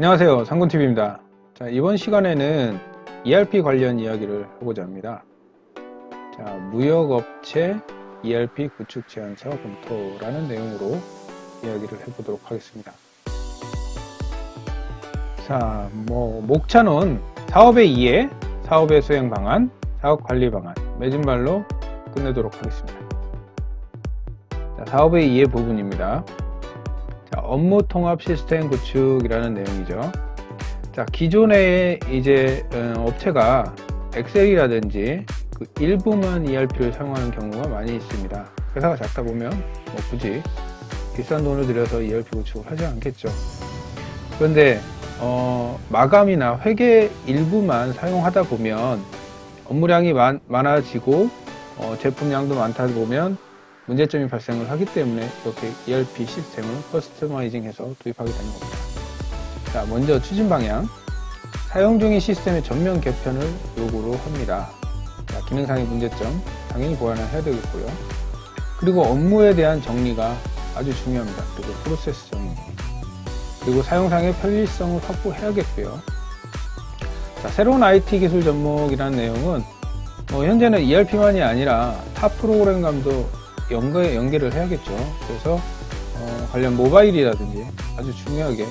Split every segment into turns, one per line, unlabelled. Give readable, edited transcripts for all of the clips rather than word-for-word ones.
안녕하세요, 상군TV입니다. 자, 이번 시간에는 ERP 관련 이야기를 하고자 합니다. 자, 무역업체 ERP 구축 제안서 검토라는 내용으로 이야기를 해보도록 하겠습니다. 자, 목차는 사업의 이해, 사업의 수행 방안, 사업 관리 방안, 매진발로 끝내도록 하겠습니다. 자, 사업의 이해 부분입니다. 자, 업무 통합 시스템 구축이라는 내용이죠. 자, 기존에 이제 업체가 엑셀이라든지 그 일부만 ERP를 사용하는 경우가 많이 있습니다. 회사가 작다 보면 굳이 비싼 돈을 들여서 ERP 구축을 하지 않겠죠. 그런데 마감이나 회계 일부만 사용하다 보면 업무량이 많아지고 제품량도 많다 보면 문제점이 발생을 하기 때문에 이렇게 ERP 시스템을 커스터마이징해서 도입하게 되는 겁니다. 자, 먼저 추진 방향. 사용 중인 시스템의 전면 개편을 요구로 합니다. 자, 기능상의 문제점 당연히 보완을 해야 되겠고요. 그리고 업무에 대한 정리가 아주 중요합니다. 그리고 프로세스 정리. 그리고 사용상의 편리성을 확보해야겠고요. 자, 새로운 IT 기술 접목이라는 내용은 현재는 ERP만이 아니라 타 프로그램감도 연계를 해야겠죠. 그래서 관련 모바일이라든지 아주 중요하게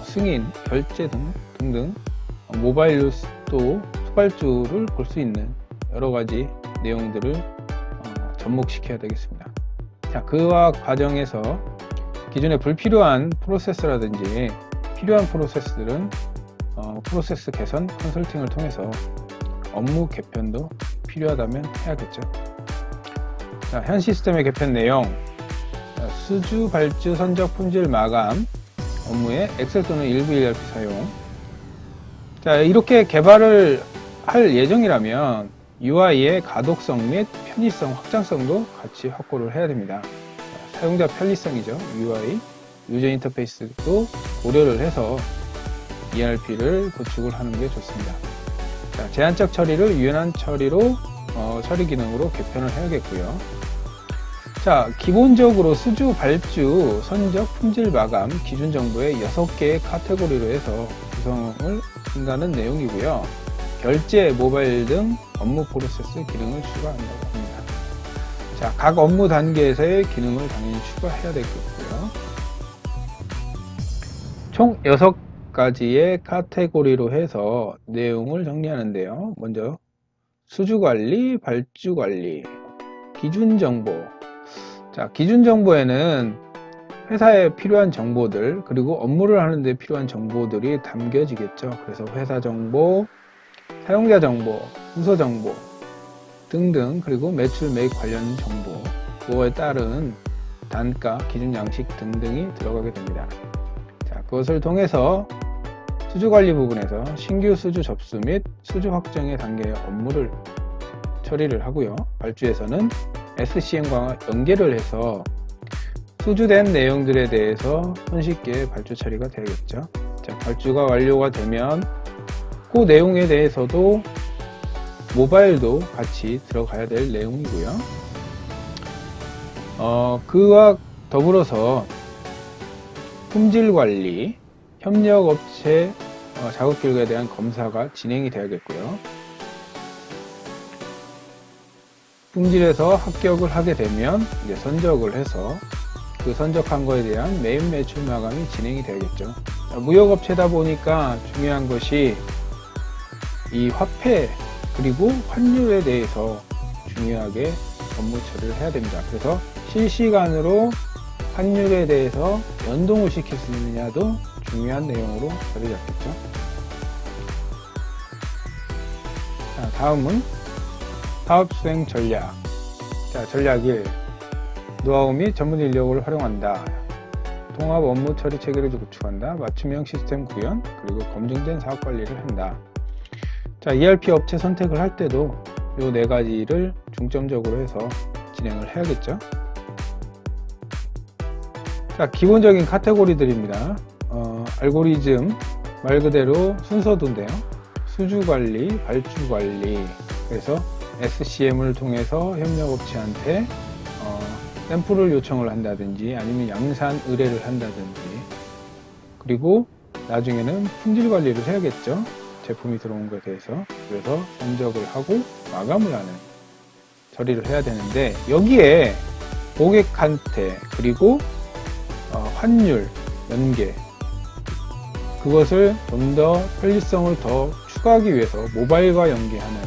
승인, 결제 등등 모바일로 또 후발주를 볼 수 있는 여러 가지 내용들을 접목시켜야 되겠습니다. 자, 그와 과정에서 기존에 불필요한 프로세스라든지 필요한 프로세스들은 프로세스 개선 컨설팅을 통해서 업무 개편도 필요하다면 해야겠죠. 자, 현 시스템의 개편 내용. 자, 수주, 발주, 선적, 품질, 마감 업무에 엑셀 또는 일부 ERP 사용. 자, 이렇게 개발을 할 예정이라면 UI의 가독성 및 편의성, 확장성도 같이 확보를 해야 됩니다. 자, 사용자 편리성이죠. UI, 유저 인터페이스도 고려를 해서 ERP를 구축을 하는 게 좋습니다. 자, 제한적 처리를 유연한 처리로 처리 기능으로 개편을 해야겠고요. 자, 기본적으로 수주, 발주, 선적, 품질, 마감, 기준 정보의 6개의 카테고리로 해서 구성을 한다는 내용이고요. 결제, 모바일 등 업무 프로세스 기능을 추가한다고 합니다. 자, 각 업무 단계에서의 기능을 당연히 추가해야 되겠고요. 총 6가지의 카테고리로 해서 내용을 정리하는데요. 먼저 수주 관리, 발주 관리, 기준 정보. 자, 기준 정보에는 회사에 필요한 정보들 그리고 업무를 하는데 필요한 정보들이 담겨지겠죠. 그래서 회사 정보, 사용자 정보, 부서 정보 등등, 그리고 매출 매입 관련 정보, 그거에 따른 단가, 기준 양식 등등이 들어가게 됩니다. 자, 그것을 통해서 수주 관리 부분에서 신규 수주 접수 및 수주 확정의 단계의 업무를 처리를 하고요. 발주에서는 SCM과 연계를 해서 수주된 내용들에 대해서 손쉽게 발주 처리가 되겠죠. 자, 발주가 완료가 되면 그 내용에 대해서도 모바일도 같이 들어가야 될 내용이고요. 그와 더불어서 품질 관리, 협력업체 작업 결과에 대한 검사가 진행이 되어야겠고요. 품질에서 합격을 하게 되면 이제 선적을 해서 그 선적한 거에 대한 매입 매출 마감이 진행이 되겠죠. 무역업체다 보니까 중요한 것이 이 화폐 그리고 환율에 대해서 중요하게 업무 처리를 해야 됩니다. 그래서 실시간으로 환율에 대해서 연동을 시킬 수 있느냐도 중요한 내용으로 자리 잡겠죠. 자, 다음은 사업 수행 전략. 자, 전략 1. 노하우 및 전문 인력을 활용한다. 통합 업무 처리 체계를 구축한다. 맞춤형 시스템 구현, 그리고 검증된 사업 관리를 한다. 자, ERP 업체 선택을 할 때도 이 4가지를 중점적으로 해서 진행을 해야겠죠. 자, 기본적인 카테고리들입니다. 알고리즘, 말 그대로 순서도인데요. 수주 관리, 발주 관리. 그래서 SCM을 통해서 협력업체한테 샘플을 요청을 한다든지 아니면 양산 의뢰를 한다든지, 그리고 나중에는 품질 관리를 해야겠죠. 제품이 들어온 것에 대해서. 그래서 선적을 하고 마감을 하는 처리를 해야 되는데, 여기에 고객한테 그리고 환율, 연계, 그것을 좀 더 편리성을 더 추가하기 위해서 모바일과 연계하는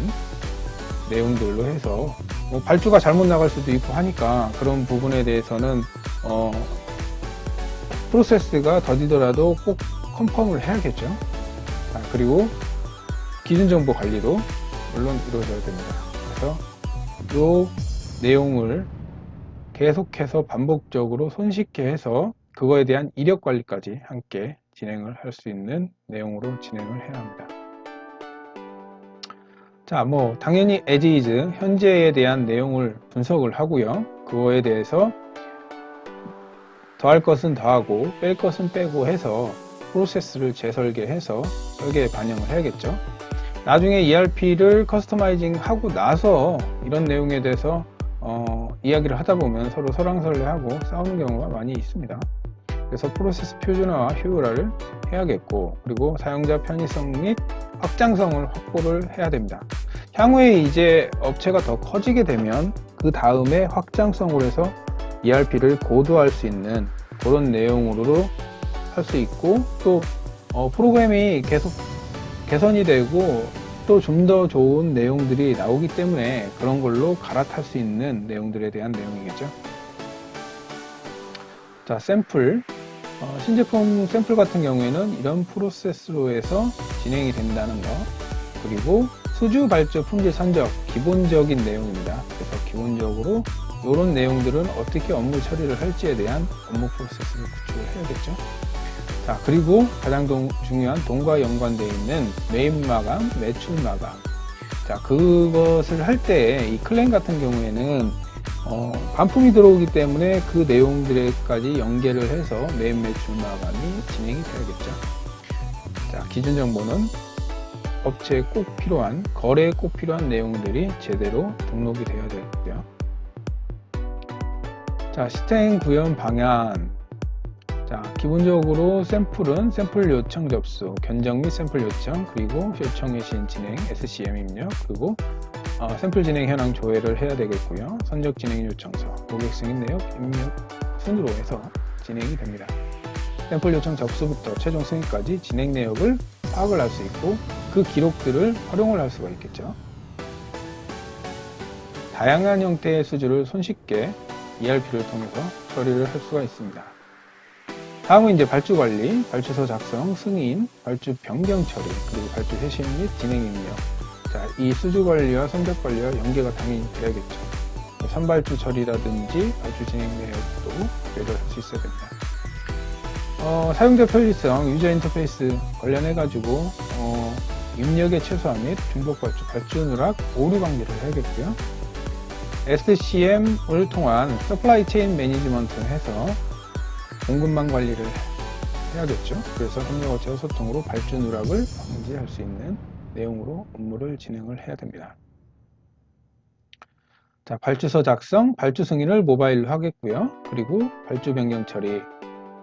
내용들로 해서 발주가 잘못 나갈 수도 있고 하니까 그런 부분에 대해서는 프로세스가 더디더라도 꼭 컨펌을 해야겠죠. 그리고 기준 정보 관리도 물론 이루어져야 됩니다. 그래서 이 내용을 계속해서 반복적으로 손쉽게 해서 그거에 대한 이력 관리까지 함께 진행을 할 수 있는 내용으로 진행을 해야 합니다. 자, 당연히 as is, 현재에 대한 내용을 분석을 하고요. 그거에 대해서 더할 것은 더하고 뺄 것은 빼고 해서 프로세스를 재설계해서 설계에 반영을 해야겠죠. 나중에 ERP를 커스터마이징 하고 나서 이런 내용에 대해서 이야기를 하다 보면 서로 설왕설래하고 싸우는 경우가 많이 있습니다. 그래서 프로세스 표준화와 효율화를 해야겠고, 그리고 사용자 편의성 및 확장성을 확보를 해야 됩니다. 향후에 이제 업체가 더 커지게 되면 그 다음에 확장성으로 해서 ERP를 고도화할 수 있는 그런 내용으로 할 수 있고, 또 프로그램이 계속 개선이 되고 또 좀 더 좋은 내용들이 나오기 때문에 그런 걸로 갈아탈 수 있는 내용들에 대한 내용이겠죠. 자, 샘플. 신제품 샘플 같은 경우에는 이런 프로세스로 해서 진행이 된다는 거, 그리고 수주, 발주, 품질, 선적, 기본적인 내용입니다. 그래서 기본적으로 이런 내용들은 어떻게 업무 처리를 할지에 대한 업무 프로세스를 구축을 해야겠죠. 자, 그리고 가장 중요한 돈과 연관되어 있는 매입 마감, 매출 마감. 자, 그것을 할 때 이 클레임 같은 경우에는 반품이 들어오기 때문에 그 내용들까지 연계를 해서 매입 매출 마감이 진행이 되어야겠죠. 자, 기준 정보는 업체에 꼭 필요한, 거래에 꼭 필요한 내용들이 제대로 등록이 되어야 되고요. 자, 시스템 구현 방안. 자, 기본적으로 샘플은 샘플 요청 접수, 견적 및 샘플 요청, 그리고 요청의 시인 진행, SCM 입력, 그리고 샘플 진행 현황 조회를 해야 되겠고요. 선적 진행 요청서, 고객 승인 내역 입력 순으로 해서 진행이 됩니다. 샘플 요청 접수부터 최종 승인까지 진행 내역을 파악을 할 수 있고 그 기록들을 활용을 할 수가 있겠죠. 다양한 형태의 수주를 손쉽게 ERP를 통해서 처리를 할 수가 있습니다. 다음은 이제 발주 관리, 발주서 작성, 승인, 발주 변경 처리, 그리고 발주 회신 및 진행 입력. 자, 이 수주 관리와 선적 관리와 연계가 당연히 돼야겠죠. 선발주 처리라든지 발주 진행 내역도 배려를 할 수 있어야 됩니다. 사용자 편리성, 유저 인터페이스 관련해 가지고 입력의 최소화 및 중복 발주, 발주 누락, 오류 방지를 해야겠고요. SCM을 통한 서플라이 체인 매니지먼트 해서 공급망 관리를 해야겠죠. 그래서 협력업체와 소통으로 발주 누락을 방지할 수 있는 내용으로 업무를 진행을 해야 됩니다. 자, 발주서 작성, 발주 승인을 모바일로 하겠고요. 그리고 발주 변경 처리,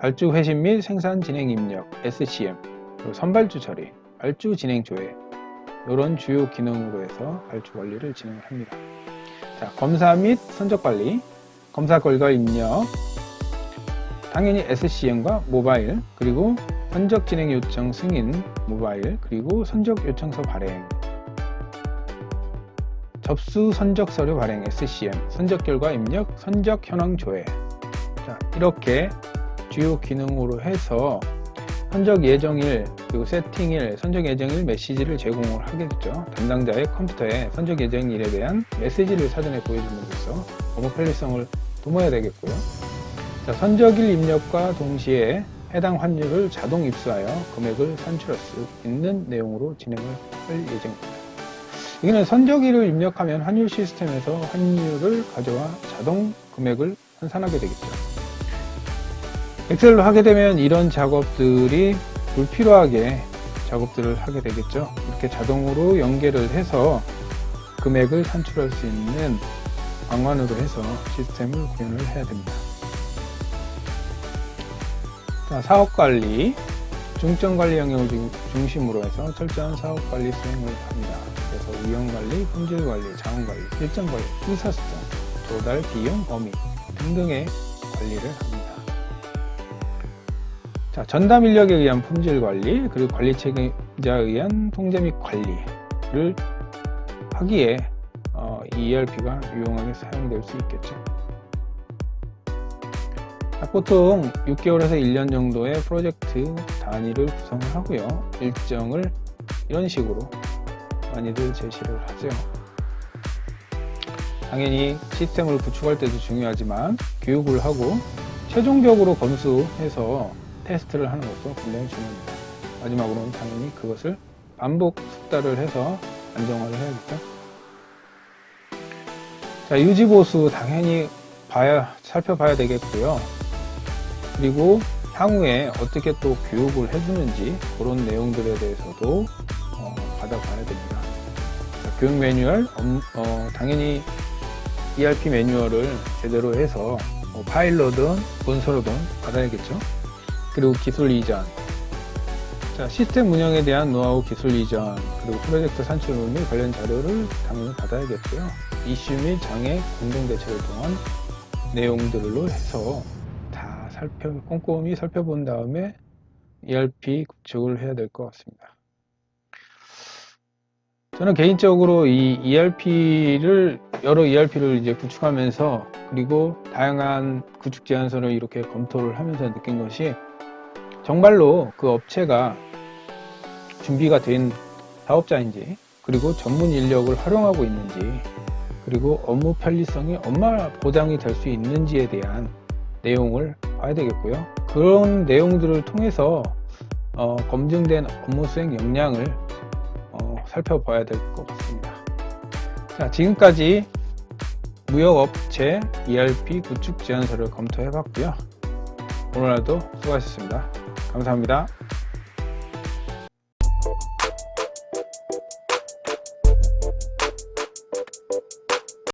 발주 회신 및 생산 진행 입력, SCM, 그리고 선발주 처리, 발주 진행 조회, 이런 주요 기능으로 해서 발주 관리를 진행을 합니다. 자, 검사 및 선적 관리, 검사 결과 입력, 당연히 SCM과 모바일, 그리고 선적 진행 요청 승인 모바일, 그리고 선적 요청서 발행, 접수 선적 서류 발행 SCM, 선적 결과 입력, 선적 현황 조회. 자, 이렇게 주요 기능으로 해서 선적 예정일, 그리고 세팅일, 선적 예정일 메시지를 제공을 하겠죠. 담당자의 컴퓨터에 선적 예정일에 대한 메시지를 사전에 보여줌으로써 업무 편리성을 도모해야 되겠고요. 자, 선적일 입력과 동시에 해당 환율을 자동 입수하여 금액을 산출할 수 있는 내용으로 진행을 할 예정입니다. 이거는 선적일을 입력하면 환율 시스템에서 환율을 가져와 자동 금액을 환산하게 되겠죠. 엑셀로 하게 되면 이런 작업들이 불필요하게 작업들을 하게 되겠죠. 이렇게 자동으로 연계를 해서 금액을 산출할 수 있는 방안으로 해서 시스템을 구현을 해야 됩니다. 자, 사업관리, 중점 관리 영역을 중심으로 해서 철저한 사업 관리 수행을 합니다. 그래서 위험 관리, 품질 관리, 자원 관리, 일정 관리, 의사소통, 조달, 비용, 범위 등등의 관리를 합니다. 자, 전담 인력에 의한 품질 관리, 그리고 관리 책임자에 의한 통제 및 관리를 하기에 이 ERP가 유용하게 사용될 수 있겠죠. 보통 6개월에서 1년 정도의 프로젝트 단위를 구성을 하고요. 일정을 이런 식으로 많이들 제시를 하죠. 당연히 시스템을 구축할 때도 중요하지만 교육을 하고 최종적으로 검수해서 테스트를 하는 것도 굉장히 중요합니다. 마지막으로는 당연히 그것을 반복 숙달을 해서 안정화를 해야겠죠. 자, 유지보수 당연히 살펴봐야 되겠고요. 그리고 향후에 어떻게 또 교육을 해주는지 그런 내용들에 대해서도 받아봐야 됩니다. 자, 교육 매뉴얼, 당연히 ERP 매뉴얼을 제대로 해서 파일로든 문서로든 받아야겠죠. 그리고 기술 이전, 자, 시스템 운영에 대한 노하우 기술 이전, 그리고 프로젝트 산출물 및 관련 자료를 당연히 받아야겠고요. 이슈 및 장애 공동 대책을 통한 내용들로 해서 꼼꼼히 살펴본 다음에 ERP 구축을 해야 될 것 같습니다. 저는 개인적으로 이 여러 ERP를 이제 구축하면서 그리고 다양한 구축 제안서를 이렇게 검토를 하면서 느낀 것이 정말로 그 업체가 준비가 된 사업자인지, 그리고 전문 인력을 활용하고 있는지, 그리고 업무 편리성이 얼마나 보장이 될 수 있는지에 대한 내용을 봐야 되겠고요. 그런 내용들을 통해서 검증된 업무 수행 역량을 살펴봐야 될 것 같습니다. 자, 지금까지 무역업체 ERP 구축 제안서를 검토해 봤고요. 오늘 하루도 수고하셨습니다. 감사합니다.